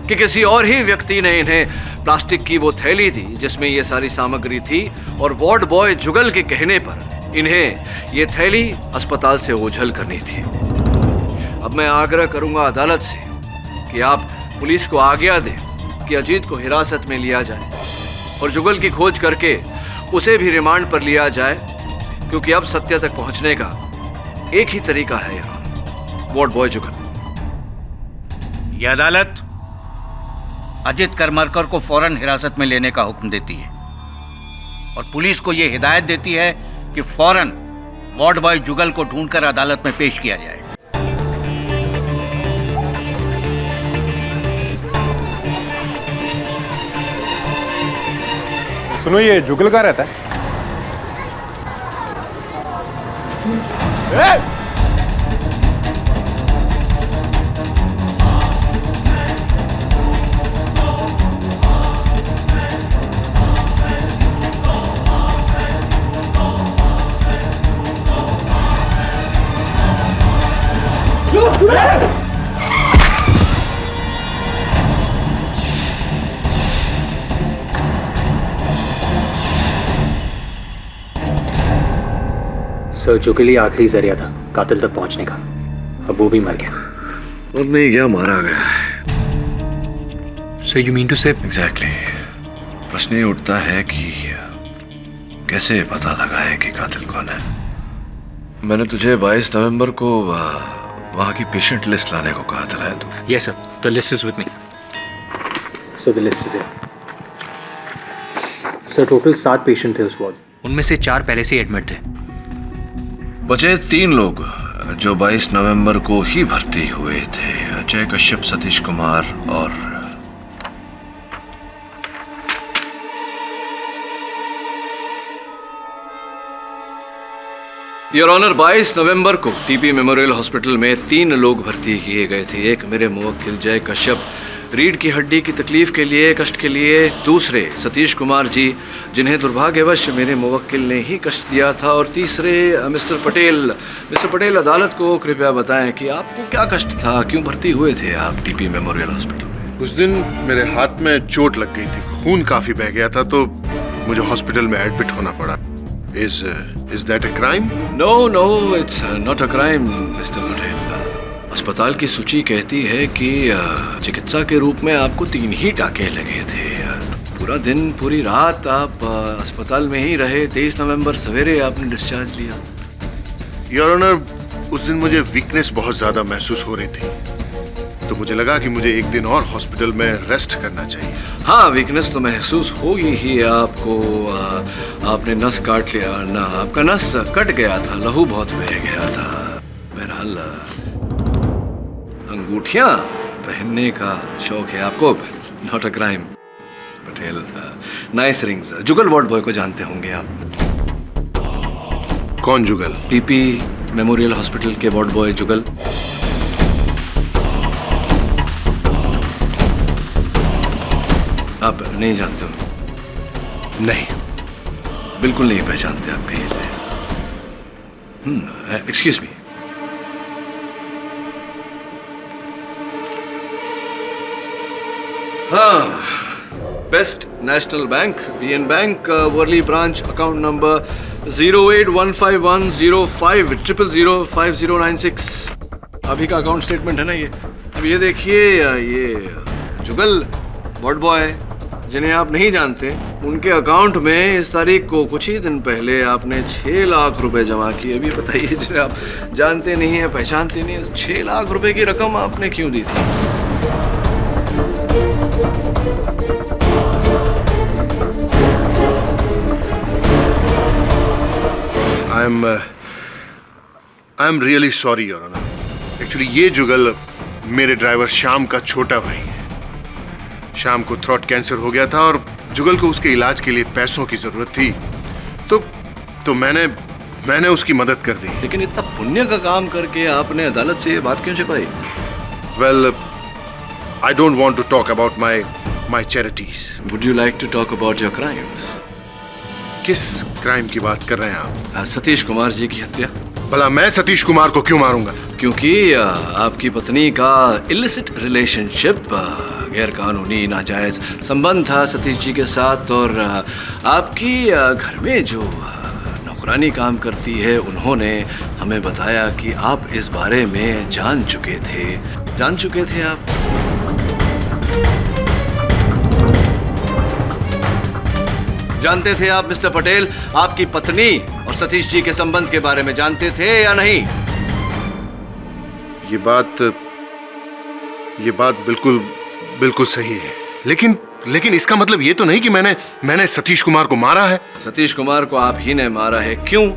कि किसी और ही व्यक्ति ने इन्हें प्लास्टिक की वो थैली थी जिसमें ये सारी सामग्री थी, और वार्ड बॉय जुगल के कहने पर इन्हें ये थैली अस्पताल से ओझल करनी थी। अब मैं आग्रह करूंगा अदालत से कि आप पुलिस को आज्ञा दें कि अजीत को हिरासत में लिया जाए और जुगल की खोज करके उसे भी रिमांड पर लिया जाए, क्योंकि अब सत्य तक पहुंचने का एक ही तरीका है यार, वार्ड बॉय जुगल। यह अदालत अजित करमरकर को फौरन हिरासत में लेने का हुक्म देती है और पुलिस को यह हिदायत देती है कि फौरन वार्ड बॉय जुगल को ढूंढकर अदालत में पेश किया जाए। सुनो, ये जुगल का रहता है? सर, जो के लिए आखिरी जरिया था कातिल तक पहुंचने का, अब वो भी मर गया। और नहीं गया, मारा गया है। सो यू मीन टू से? एग्जैक्टली। प्रश्न ये उठता है कि कैसे पता लगा है कि कातिल कौन है। मैंने तुझे 22 नवंबर को वहाँ की पेशेंट लिस्ट लाने को कहा था, तो yes sir, the list is with me. So the list is here. Sir, total 7 patient थे उस वार्ड, उनमें से 4 पहले से एडमिट थे। बचे 3 लोग जो 22 नवंबर को ही भर्ती हुए थे, जय कश्यप, सतीश कुमार और योर ऑनर, 22 नवंबर को टीपी मेमोरियल हॉस्पिटल में 3 लोग भर्ती किए गए थे। एक मेरे मुवक्किल जय कश्यप, रीढ़ की हड्डी की तकलीफ के लिए, कष्ट के लिए। दूसरे सतीश कुमार जी, जिन्हें दुर्भाग्यवश मेरे मुवक्किल ने ही कष्ट दिया था। और तीसरे मिस्टर पटेल। मिस्टर पटेल, अदालत को कृपया बताएं कि आपको क्या कष्ट था, क्यों भर्ती हुए थे आप टीपी मेमोरियल हॉस्पिटल में? उस दिन मेरे हाथ में चोट लग गई थी, खून काफी बह गया था, तो मुझे हॉस्पिटल में एडमिट होना पड़ा। Is that a crime? No, it's not a crime, mister Patel. अस्पताल की सूची कहती है कि चिकित्सा के रूप में आपको 3 ही टाके लगे थे। पूरा दिन पूरी रात आप अस्पताल में ही रहे। 23 नवंबर सवेरे आपने डिस्चार्ज लिया। योर ऑनर, उस दिन मुझे वीकनेस बहुत ज्यादा महसूस हो रही थी, तो मुझे लगा कि मुझे एक दिन और हॉस्पिटल में रेस्ट करना चाहिए। हाँ, वीकनेस तो महसूस होगी ही आपको। आपने नस काट लिया ना, आपका नस कट गया था, लहू बहुत बह गया था। बहरहाल अंगूठियां पहनने का शौक है आपको, not a crime. Patel, nice rings. Jugal ward boy को जानते होंगे आप। कौन जुगल? पीपी मेमोरियल हॉस्पिटल के वार्ड बॉय जुगल। आप नहीं जानते हो? नहीं, बिल्कुल नहीं पहचानते आप कहीं से? Excuse me. हाँ, best national bank, BN bank, Worli branch, account number 081510500005096। अभी का अकाउंट स्टेटमेंट है ना ये। अब ये देखिए, ये जुगल वार्ड बॉय जिन्हें आप नहीं जानते, उनके अकाउंट में इस तारीख को कुछ ही दिन पहले आपने 6 लाख रुपए जमा किए। अभी बताइए, जिन्हें आप जानते नहीं है, पहचानते नहीं है, 6 लाख रुपए की रकम आपने क्यों दी थी? I am really sorry your honour. Actually ये जुगल मेरे ड्राइवर श्याम का छोटा भाई है। श्याम को थ्रोट कैंसर हो गया था और जुगल को उसके इलाज के लिए पैसों की जरूरत थी, तो मैंने उसकी मदद कर दी। लेकिन इतना पुण्य का काम करके आपने अदालत से ये बात क्यों छिपाई? Well, I don't want to talk about my charities. Would you like to talk about your crimes? किस क्राइम की बात कर रहे हैं आप? सतीश कुमार जी की हत्या। भला मैं सतीश कुमार को क्यों मारूंगा? क्योंकि आपकी पत्नी का इलिसिट रिलेशनशिप, गैर कानूनी नाजायज संबंध था सतीश जी के साथ, और आपकी घर में जो नौकरानी काम करती है, उन्होंने हमें बताया कि आप इस बारे में जान चुके थे आप। जानते थे आप मिस्टर पटेल, आपकी पत्नी और सतीश जी के संबंध के बारे में जानते थे या नहीं? ये बात बिल्कुल सही है, लेकिन इसका मतलब ये तो नहीं कि मैंने सतीश कुमार को मारा है। सतीश कुमार को आप ही ने मारा है। क्यों?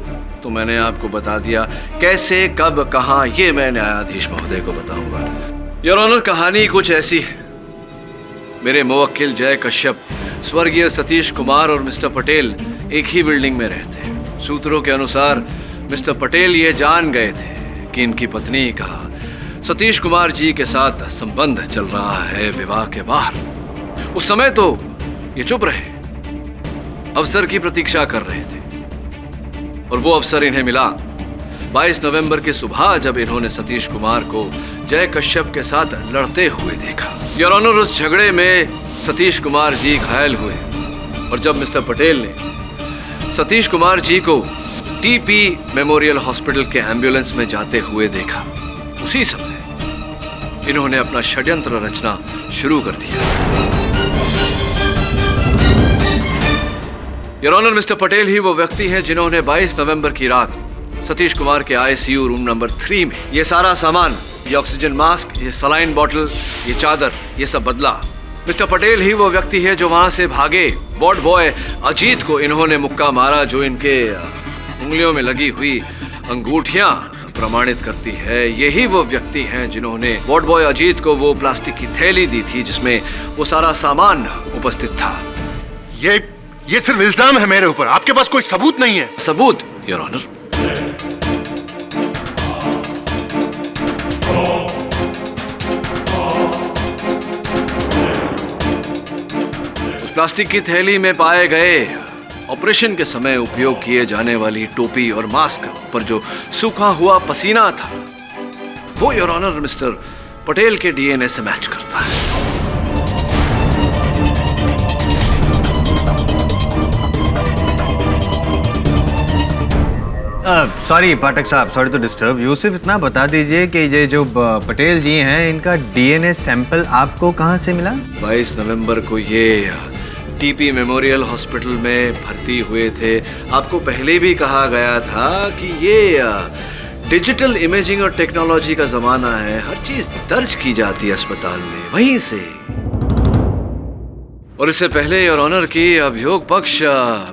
तो मैंने आपको बता दिया। कैसे, कब, कहां, ये मैं न्यायाधीश महोदय को बताऊंगा। योर ऑनर, कहानी कुछ ऐसी है। मेरे मुवक्किल जय कश्यप स्वर्गीय सतीश कुमार और मिस्टर पटेल एक ही बिल्डिंग में रहते हैं। सूत्रों के अनुसार मिस्टर पटेल ये जान गए थे कि इनकी पत्नी का सतीश कुमार जी के साथ संबंध चल रहा है विवाह के बाहर। उस समय तो ये चुप रहे, अवसर की प्रतीक्षा कर रहे थे, और वो अवसर इन्हें मिला 22 नवंबर की सुबह, जब इन्होंने सतीश कुमार को जय कश्यप के साथ लड़ते हुए देखा। योर ऑनर, उस झगड़े में सतीश कुमार जी घायल हुए, और जब मिस्टर पटेल ने सतीश कुमार जी को टीपी मेमोरियल हॉस्पिटल के एम्बुलेंस में जाते हुए देखा, उसी समय इन्होंने अपना षड्यंत्र रचना शुरू कर दिया। योर ऑनर, मिस्टर पटेल ही वो व्यक्ति हैं जिन्होंने 22 नवंबर की रात सतीश कुमार के आईसीयू रूम नंबर 3 में ये सारा सामान, ये ऑक्सीजन मास्क, ये सलाइन बॉटल, ये चादर, ये सब बदला। मिस्टर पटेल ही वो व्यक्ति है जो वहां से भागे वार्ड बॉय अजीत को इन्होंने मुक्का मारा, जो इनके उंगलियों में लगी हुई अंगूठियां प्रमाणित करती है। यही वो व्यक्ति हैं जिन्होंने वार्ड बॉय अजीत को वो प्लास्टिक की थैली दी थी जिसमें वो सारा सामान उपस्थित था। ये सिर्फ इल्जाम है मेरे ऊपर, आपके पास कोई सबूत नहीं है? सबूत योर ऑनर, प्लास्टिक की थैली में पाए गए ऑपरेशन के समय उपयोग किए जाने वाली टोपी और मास्क पर जो सूखा हुआ पसीना था, वो योर ऑनर मिस्टर पटेल के डीएनए से मैच करता है। सॉरी पाठक साहब, सॉरी टू डिस्टर्ब यू। सिर्फ इतना बता दीजिए कि ये जो पटेल जी हैं, इनका डीएनए सैंपल आपको कहाँ से मिला? 22 नवंबर को ये टीपी मेमोरियल हॉस्पिटल में भर्ती हुए थे। आपको पहले भी कहा गया था कि ये डिजिटल इमेजिंग और टेक्नोलॉजी का जमाना है, हर चीज दर्ज की जाती है अस्पताल में, वहीं से। और इससे पहले योर ऑनर की अभियोग पक्ष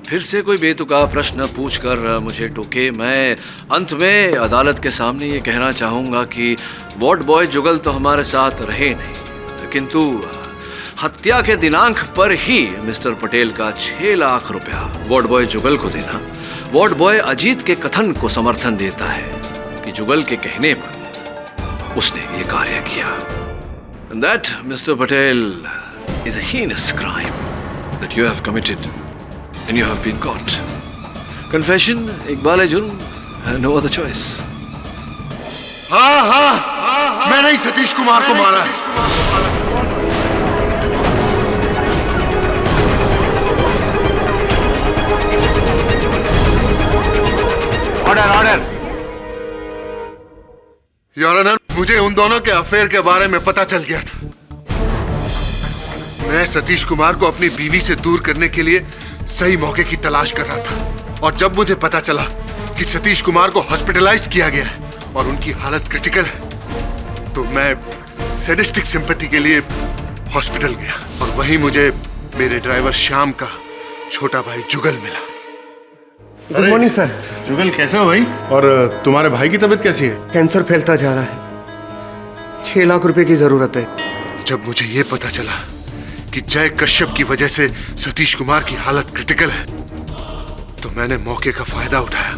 फिर से कोई बेतुका प्रश्न पूछकर मुझे टोके, मैं अंत में अदालत के सामने ये कहना चाहूंगा कि वार्ड बॉय जुगल तो हमारे साथ रहे नहीं, किंतु हत्या के दिनांक पर ही मिस्टर पटेल का 6 लाख रुपया वार्ड बॉय जुगल को देना वार्ड बॉय अजीत के कथन को समर्थन देता है कि जुगल के कहने पर उसने ये कार्य किया। And that, Mr. Patel, is a heinous crime that you have committed and you have been caught. Confession, Iqbal जुर्म, no other choice. हाँ, मैंने ही सतीश कुमार को मारा है। Order order. योर ऑनर, मुझे उन दोनों के अफेयर के बारे में पता चल गया था। मैं सतीश कुमार को अपनी बीवी से दूर करने के लिए सही मौके की तलाश कर रहा था, और जब मुझे पता चला कि सतीश कुमार को हॉस्पिटलाइज किया गया है और उनकी हालत क्रिटिकल है, तो मैं सैडिस्टिक सिंपैथी के लिए हॉस्पिटल गया, और वहीं मुझे मेरे ड्राइवर श्याम का छोटा भाई जुगल मिला। Good morning sir. जुगल, कैसे हो भाई? और तुम्हारे भाई की तबीयत कैसी है? कैंसर फैलता जा रहा है, 6 लाख रुपए की जरूरत है। जब मुझे ये पता चला कि जय कश्यप की वजह से सतीश कुमार की हालत क्रिटिकल है, तो मैंने मौके का फायदा उठाया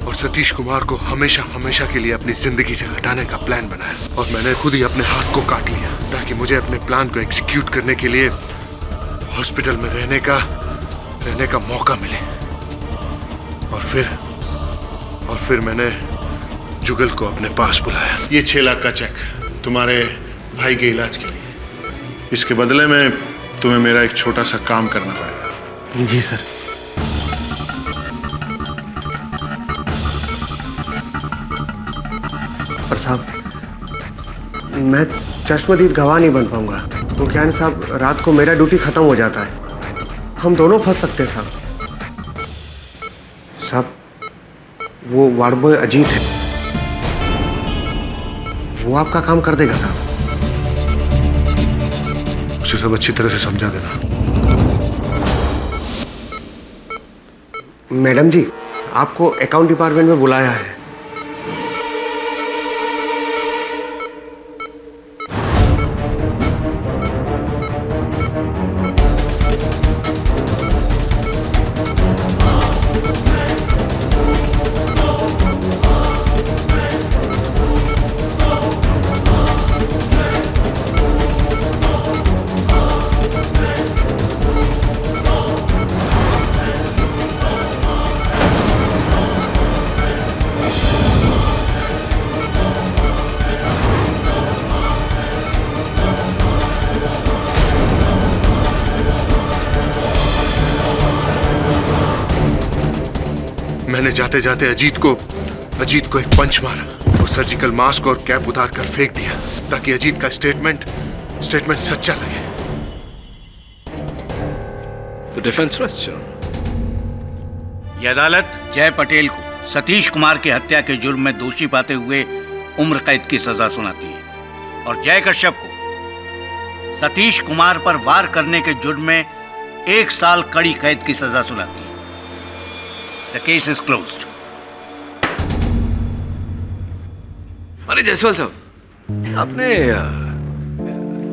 और सतीश कुमार को हमेशा हमेशा के लिए अपनी जिंदगी से हटाने का प्लान बनाया, और मैंने खुद ही अपने हाथ को काट लिया ताकि मुझे अपने प्लान को एग्जीक्यूट करने के लिए हॉस्पिटल में रहने का मौका मिले। और फिर मैंने जुगल को अपने पास बुलाया। ये 6 लाख का चेक तुम्हारे भाई के इलाज के लिए, इसके बदले में तुम्हें मेरा एक छोटा सा काम करना पड़ेगा। जी सर। पर साहब, मैं चश्मदीद गवाह नहीं बन पाऊंगा, तो क्या है साहब, रात को मेरा ड्यूटी खत्म हो जाता है, हम दोनों फंस सकते हैं साहब। साहब, वो वार्ड बॉय अजीत है, वो आपका काम कर देगा साहब। उसे सब अच्छी तरह से समझा देना। मैडम जी, आपको अकाउंट डिपार्टमेंट में बुलाया है। मैंने जाते जाते अजीत को एक पंच मारा और सर्जिकल मास्क और कैप उतार कर फेंक दिया ताकि अजीत का स्टेटमेंट सच्चा लगे। तो डिफेंस ये अदालत जय पटेल को सतीश कुमार की हत्या के जुर्म में दोषी पाते हुए उम्र कैद की सजा सुनाती है, और जय कश्यप को सतीश कुमार पर वार करने के जुर्म में 1 साल कड़ी कैद की सजा सुनाती है। The case is closed. अरे जायसवाल साहब, आपने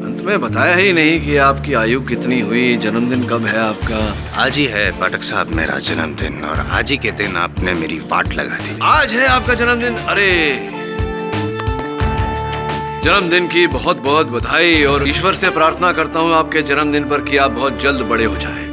अंत में बताया ही नहीं कि आपकी आयु कितनी हुई, जन्मदिन कब है आपका? आज ही है पाठक साहब मेरा जन्मदिन, और आज ही के दिन आपने मेरी वाट लगा दी। आज है आपका जन्मदिन? अरे जन्मदिन की बहुत बहुत बधाई, और ईश्वर से प्रार्थना करता हूँ आपके जन्मदिन पर कि आप बहुत जल्द बड़े हो जाएं।